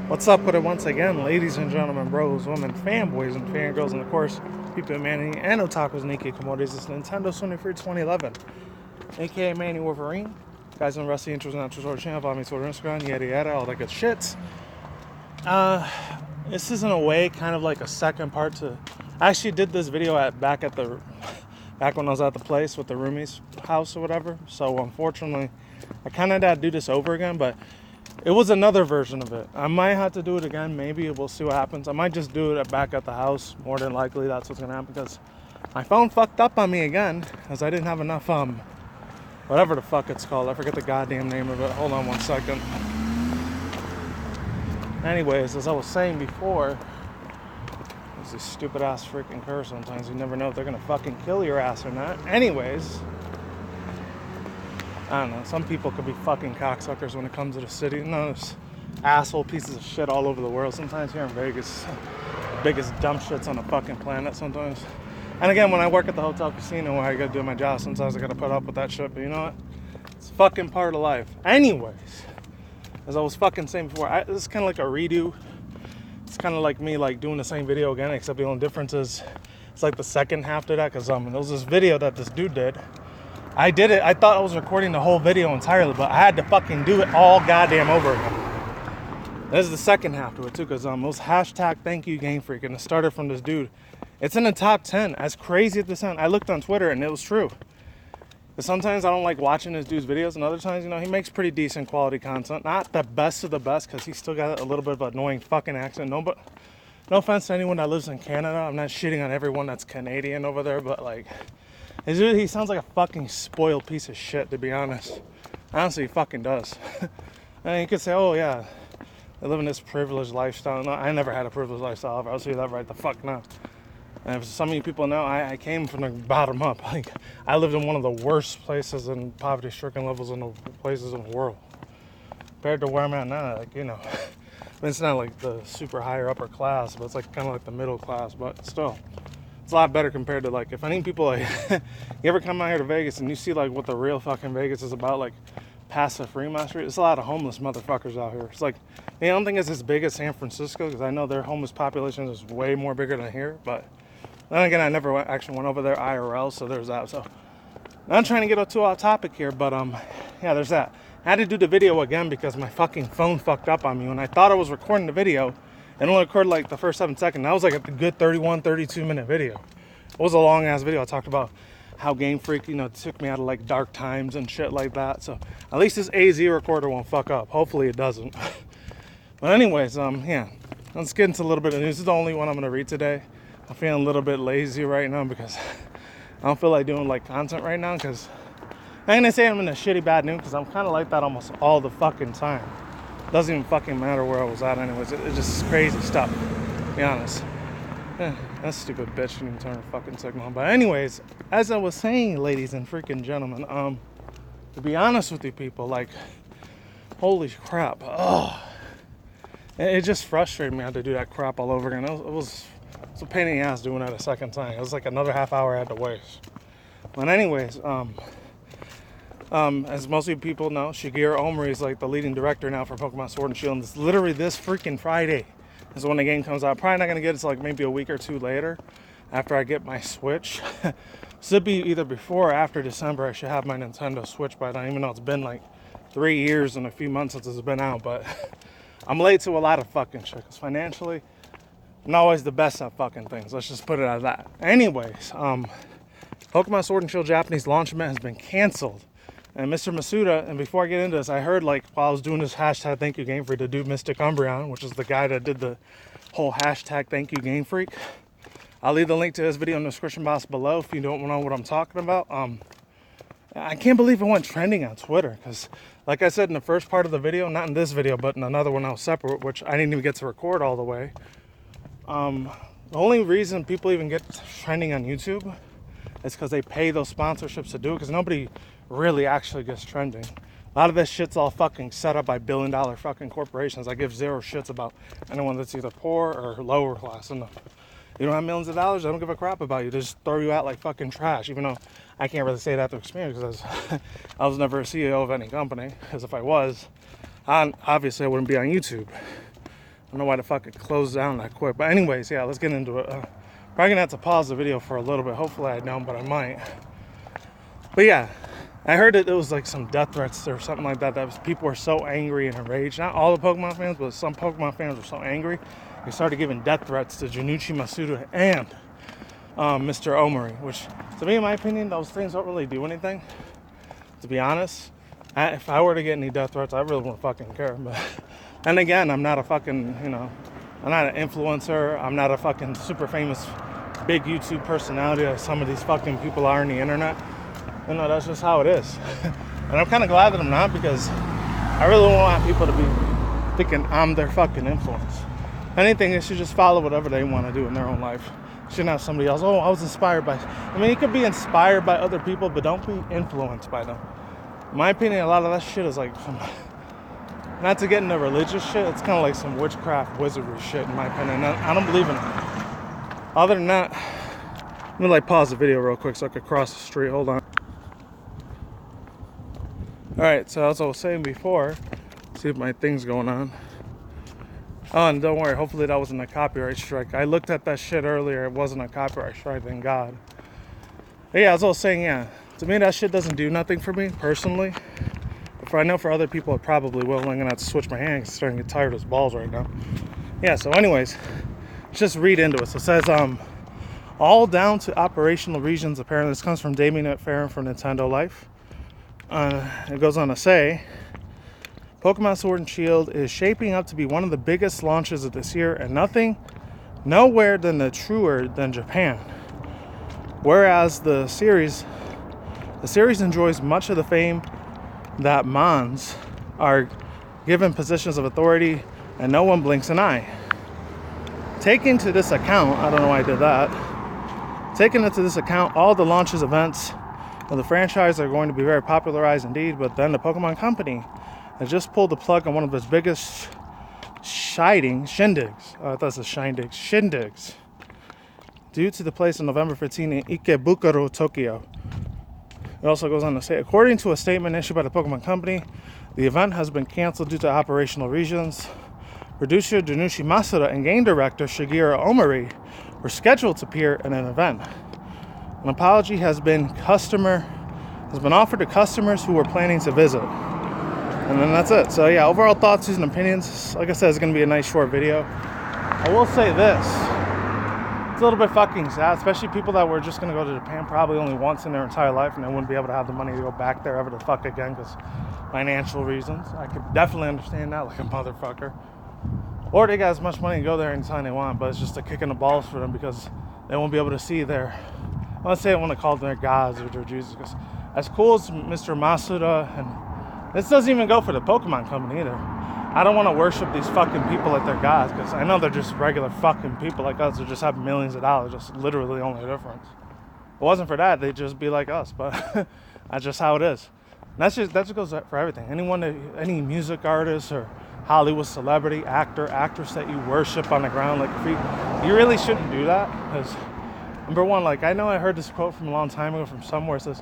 What's up with it once again, ladies and gentlemen, bros, women, fanboys, and fangirls, and of course, people in Manny and otakus and Nikkei Komodos. It's Nintendo Sony for 2011, aka Manny Wolverine. Guys on Rusty Intros and Outros Order channel, follow me Twitter, Instagram, yada yada, all that good shit. This is in a way kind of like a second part to. I actually did this video back when I was at the place with the roomie's house or whatever. So unfortunately, I kind of had to do this over again, but it was another version of it. I might have to do it again. Maybe we'll see what happens. I might just do it back at the house. More than likely, that's what's gonna happen because my phone fucked up on me again because I didn't have enough whatever the fuck it's called. I forget the goddamn name of it. Hold on one second. Anyways, as I was saying before, there's this stupid ass freaking curse. Sometimes you never know if they're gonna fucking kill your ass or not. Anyways, I don't know. Some people could be fucking cocksuckers when it comes to the city. No, there's asshole pieces of shit all over the world. Sometimes here in Vegas, biggest dumb shits on the fucking planet sometimes. And again, when I work at the hotel casino where I gotta do my job, sometimes I gotta put up with that shit. But you know what? It's fucking part of life. Anyways, as I was fucking saying before, this is kind of like a redo. It's kind of like me like doing the same video again, except the only difference is it's like the second half to that because there was this video that this dude did. I did it. I thought I was recording the whole video entirely, but I had to fucking do it all goddamn over again. This is the second half to it too, because it was hashtag thank you Game Freak, and it started from this dude. It's in the top 10. As crazy as this sounds, I looked on Twitter and it was true. But sometimes I don't like watching this dude's videos, and other times, you know, he makes pretty decent quality content. Not the best of the best, because he's still got a little bit of an annoying fucking accent. No offense to anyone that lives in Canada. I'm not shitting on everyone that's Canadian over there, but like, he sounds like a fucking spoiled piece of shit, to be honest. Honestly, he fucking does. And you could say, oh yeah, they live in this privileged lifestyle. No, I never had a privileged lifestyle. I'll tell you that right the fuck now. And if some of you people know, I came from the bottom up. Like, I lived in one of the worst places and poverty-stricken levels in the places in the world. Compared to where I'm at now, like, you know, it's not like the super higher upper class, but it's like kind of like the middle class, but still. It's a lot better compared to, like, if any people, like, you ever come out here to Vegas and you see, like, what the real fucking Vegas is about, like, past the Fremont Street, there's a lot of homeless motherfuckers out here. It's like, I don't think it's as big as San Francisco, because I know their homeless population is way more bigger than here, but then again, I never actually went over there IRL, so there's that. So, I'm trying to get too off topic here, but, yeah, there's that. I had to do the video again because my fucking phone fucked up on me. When I thought I was recording the video, it only recorded like the first 7 seconds. That was like a good 31, 32 minute video. It was a long ass video. I talked about how Game Freak, you know, took me out of like dark times and shit like that. So at least this AZ recorder won't fuck up. Hopefully it doesn't. But anyways, yeah, let's get into a little bit of news. This is the only one I'm gonna read today. I'm feeling a little bit lazy right now because I don't feel like doing like content right now, because I ain't gonna say I'm in a shitty bad mood, because I'm kind of like that almost all the fucking time. Doesn't even fucking matter where I was at anyways. It's just crazy stuff, to be honest. That stupid bitch didn't even turn her fucking signal on. But anyways, as I was saying, ladies and freaking gentlemen, to be honest with you people, like, holy crap. It just frustrated me. I had to do that crap all over again. It was a pain in the ass doing that a second time. It was like another half hour I had to waste. But anyways, as most of you people know, Shigeru Omori is like the leading director now for Pokemon Sword and Shield. And it's literally this freaking Friday is when the game comes out. Probably not going to get it until like maybe a week or two later after I get my Switch. Should be either before or after December. I should have my Nintendo Switch by then, even though it's been like 3 years and a few months since it's been out. But I'm late to a lot of fucking shit, because financially, I'm not always the best at fucking things. Let's just put it at that. Anyways, Pokemon Sword and Shield Japanese launch event has been canceled. And Mr. Masuda, and before I get into this, I heard, like, while I was doing this hashtag thank you Game Freak, the dude Mystic Umbreon, which is the guy that did the whole hashtag thank you Game Freak. I'll leave the link to his video in the description box below if you don't know what I'm talking about. I can't believe it went trending on Twitter, because, like I said in the first part of the video, not in this video, but in another one else separate, which I didn't even get to record all the way. The only reason people even get trending on YouTube is because they pay those sponsorships to do it, because nobody really actually gets trending. A lot of this shit's all fucking set up by billion-dollar fucking corporations. I give zero shits about anyone that's either poor or lower class. And you don't have millions of dollars, I don't give a crap about you. They just throw you out like fucking trash, even though I can't really say that to experience, because I was never a CEO of any company. Because if I was, obviously I wouldn't be on YouTube. don't know why the fuck it closed down that quick. But anyways, yeah, let's get into it. Probably gonna have to pause the video for a little bit. Hopefully I don't, but I might. But yeah, I heard that it was like some death threats or something like that. People were so angry and enraged. Not all the Pokemon fans, but some Pokemon fans were so angry. They started giving death threats to Junichi Masuda and Mr. Omori. Which, to me, in my opinion, those things don't really do anything. To be honest, if I were to get any death threats, I really wouldn't fucking care. But, and again, I'm not a fucking, I'm not an influencer. I'm not a fucking super famous big YouTube personality as some of these fucking people are on the internet. That's just how it is. And I'm kind of glad that I'm not, because I really don't want people to be thinking I'm their fucking influence. If anything, they should just follow whatever they want to do in their own life. Shouldn't have somebody else, I was inspired by... you could be inspired by other people, but don't be influenced by them. In my opinion, a lot of that shit is like some... Not to get into religious shit, it's kind of like some witchcraft, wizardry shit, in my opinion. I don't believe in it. Other than that, let me pause the video real quick so I could cross the street. Hold on. Alright, so as I was saying before, see if my thing's going on. Oh, and don't worry, hopefully that wasn't a copyright strike. I looked at that shit earlier, it wasn't a copyright strike, thank God. But yeah, as I was saying, yeah, to me that shit doesn't do nothing for me, personally. I know for other people it probably will. I'm gonna have to switch my hand because I'm starting to get tired of his balls right now. Yeah, so anyways, let's just read into it. So it says, all down to operational regions, apparently. This comes from Damien McFerrin from Nintendo Life. It goes on to say, Pokemon Sword and Shield is shaping up to be one of the biggest launches of this year, and nowhere truer than Japan. Whereas the series enjoys much of the fame that Mons are given positions of authority, and no one blinks an eye. Taking into this account, I don't know why I did that. Taking into this account, all the launches events of the franchise are going to be very popularized indeed, but then the Pokemon Company has just pulled the plug on one of its biggest shindigs. Shindigs. Due to the place on November 15th in Ikebukuro, Tokyo. It also goes on to say, according to a statement issued by the Pokemon Company, the event has been canceled due to operational reasons. Producer Junichi Masuda and game director Shigeru Omori were scheduled to appear in an event. An apology has been offered to customers who were planning to visit. And then that's it. So yeah, overall thoughts, views, and opinions. Like I said, it's going to be a nice short video. I will say this. It's a little bit fucking sad, especially people that were just going to go to Japan probably only once in their entire life, and they wouldn't be able to have the money to go back there ever the fuck again because financial reasons. I could definitely understand that, like a motherfucker. Or they got as much money to go there anytime they want, but it's just a kick in the balls for them because they won't be able to see their... Let's say I want to call them their gods or their Jesus, because as cool as Mr. Masuda, and this doesn't even go for the Pokemon Company either. I don't want to worship these fucking people like they're gods, because I know they're just regular fucking people like us who just have millions of dollars, just literally the only difference. If it wasn't for that, they'd just be like us, but that's just how it is. And that just goes for everything. Any music artist or Hollywood celebrity, actor, actress that you worship on the ground, like you really shouldn't do that, because number one, I know I heard this quote from a long time ago from somewhere. It says,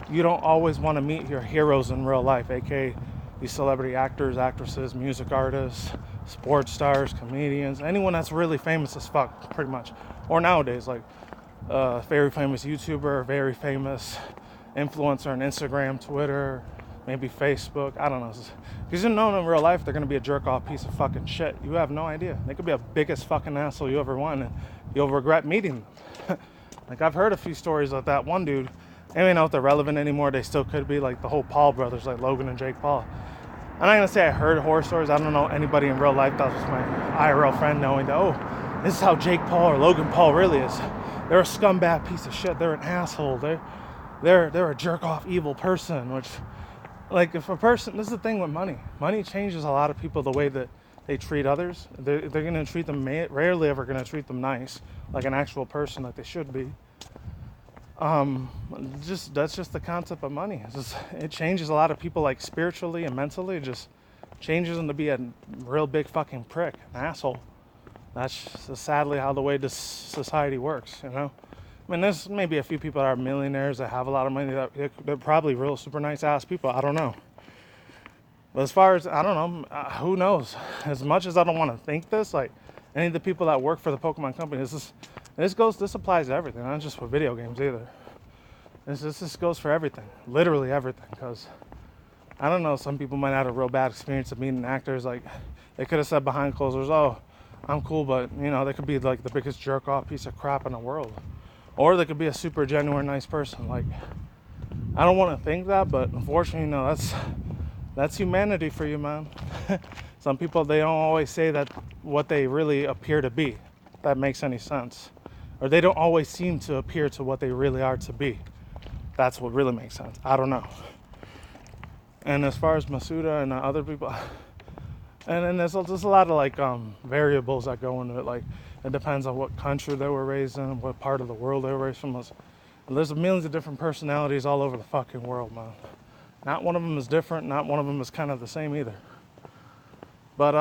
you don't always want to meet your heroes in real life, aka these celebrity actors, actresses, music artists, sports stars, comedians, anyone that's really famous as fuck, pretty much. Or nowadays, very famous YouTuber, very famous influencer on Instagram, Twitter, maybe Facebook, I don't know. Because you know in real life, they're going to be a jerk-off piece of fucking shit. You have no idea. They could be the biggest fucking asshole you ever want, and you'll regret meeting them. I've heard a few stories like that. One dude, I don't even know if they're relevant anymore. They still could be, the whole Paul brothers, Logan and Jake Paul. I'm not going to say I heard horror stories. I don't know anybody in real life that was my IRL friend knowing that, this is how Jake Paul or Logan Paul really is. They're a scumbag piece of shit. They're an asshole. They're a jerk-off evil person, which... if a person, this is the thing with money. Money changes a lot of people the way that they treat others. They're going to treat them, rarely ever going to treat them nice, like an actual person like they should be. That's just the concept of money. It changes a lot of people, spiritually and mentally. It just changes them to be a real big fucking prick, an asshole. That's just sadly how the way this society works, there's maybe a few people that are millionaires that have a lot of money. They're probably real super nice ass people. I don't know. But as far as, I don't know, who knows? As much as I don't want to think this, like, any of the people that work for the Pokemon company, this applies to everything, not just for video games either. This goes for everything, literally everything, because, I don't know, some people might have had a real bad experience of meeting actors. Like, they could have said behind closed doors, oh, I'm cool, but, you know, they could be, like, the biggest jerk-off piece of crap in the world. Or they could be a super genuine, nice person. Like, I don't want to think that, but unfortunately, you know, that's humanity for you, man. Some people, they don't always say that what they really appear to be. If that makes any sense. Or they don't always seem to appear to what they really are to be. That's what really makes sense. I don't know. And as far as Masuda and other people, and then there's just a lot of like variables that go into it. Like, it depends on what country they were raised in, what part of the world they were raised from. There's millions of different personalities all over the fucking world, man. Not one of them is different. Not one of them is kind of the same either. But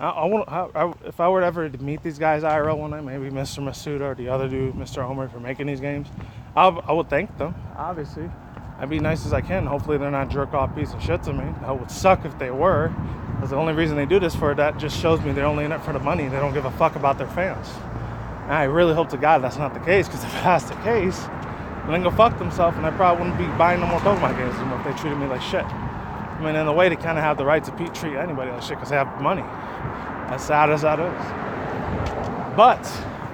if I were ever to meet these guys IRL one night, maybe Mr. Masuda or the other dude, Mr. Homer, for making these games, I would thank them, obviously. I'd be nice as I can. Hopefully they're not jerk-off piece of shit to me. That would suck if they were. Because the only reason they do this for that just shows me they're only in it for the money. They don't give a fuck about their fans. And I really hope to God that's not the case, because if that's the case, then they can go fuck themselves, and I probably wouldn't be buying no more Pokemon games anymore if they treated me like shit. I mean, in a way, they kind of have the right to treat anybody like shit because they have money. As sad as that is. But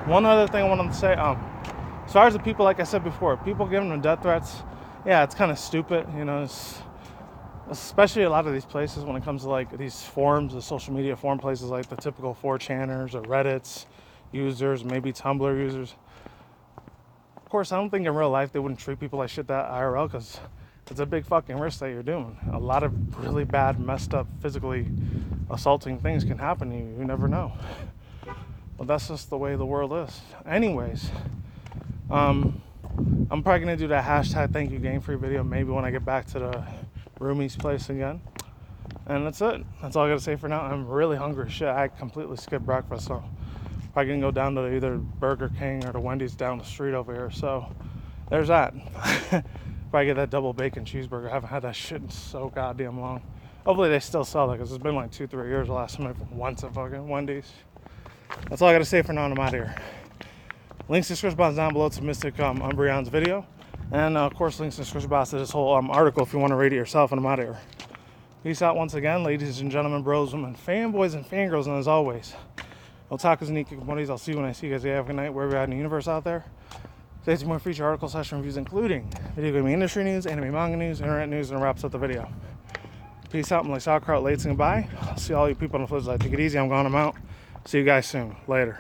one other thing I wanted to say, as far as the people, like I said before, people giving them death threats, yeah, it's kind of stupid, you know, especially a lot of these places when it comes to like these forums, the social media forum places, like the typical 4chaners or Reddit's users, maybe Tumblr users. Of course, I don't think in real life they wouldn't treat people like shit that IRL, because it's a big fucking risk that you're doing. A lot of really bad, messed up, physically assaulting things can happen to you. You never know. But that's just the way the world is. Anyways, I'm probably going to do that hashtag thank you game free video maybe when I get back to the roomie's place again. And that's it. That's all I got to say for now. I'm really hungry as shit. I completely skipped breakfast, so probably going to go down to either Burger King or the Wendy's down the street over here. So there's that. Probably get that double bacon cheeseburger. I haven't had that shit in so goddamn long. Hopefully they still sell it, because it's been like 2-3 years the last time I went to fucking Wendy's. That's all I got to say for now, and I'm out of here. Links in the description box down below to Mystic Umbreon's video. And of course, links in the description box to this whole article if you want to read it yourself, and I'm out of here. Peace out once again, ladies and gentlemen, bros, women, fanboys, and fangirls, and as always, otakus and geeky. I'll see you when I see you guys. Have a good night wherever you're at in the universe out there. Stay tuned for more feature articles, reviews, including video game industry news, anime, manga news, internet news, and wraps up the video. Peace out. I'm like sauerkraut, late saying goodbye. I'll see all you people on the flip side. Take it easy. I'm gone. I'm out. See you guys soon. Later.